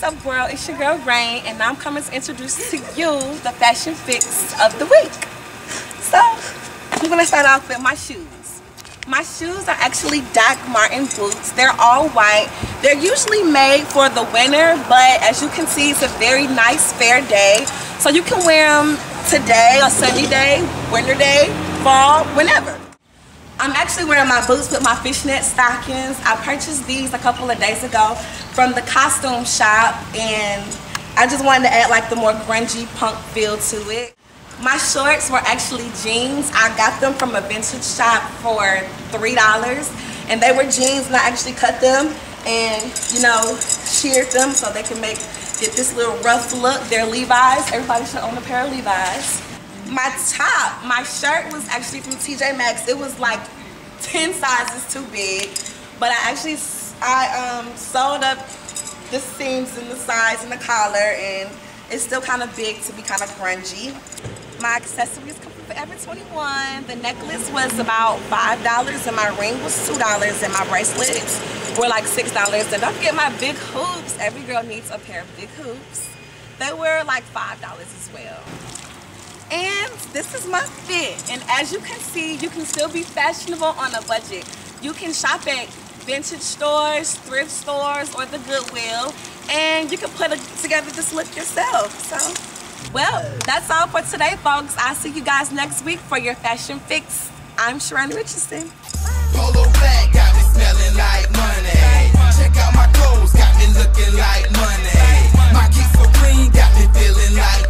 What's up, world? It's your girl Rain, and I'm coming to introduce to you the fashion fix of the week. So, I'm gonna start off with my shoes. My shoes are actually Doc Martin boots. They're all white. They're usually made for the winter, but as you can see, it's a very nice, fair day. So you can wear them today, or sunny day, winter day, fall, whenever. I'm actually wearing my boots with my fishnet stockings. I purchased these a couple of days ago from the costume shop, and I just wanted to add like the more grungy punk feel to it. My shorts were actually jeans. I got them from a vintage shop for $3, and they were jeans, and I actually cut them and, you know, sheared them so they can get this little rough look. They're Levi's. Everybody should own a pair of Levi's. My shirt was actually from TJ Maxx. It was like 10 sizes too big, but I sewed up the seams and the sides and the collar, and it's still kind of big to be kind of grungy. My accessories come from Forever 21. The necklace was about $5, and my ring was $2, and my bracelets were like $6. And don't forget my big hoops. Every girl needs a pair of big hoops. They were like $5 as well. And this is my fit, and as you can see, you can still be fashionable on a budget. You can shop at vintage stores, thrift stores, or the Goodwill, and you can put together this look yourself. So, well, that's all for today, folks. I'll see you guys next week for your fashion fix. I'm Sharon Richardson. Polo black got me smelling like money. Check out my clothes, got me looking like money. My kicks so clean, got me feeling like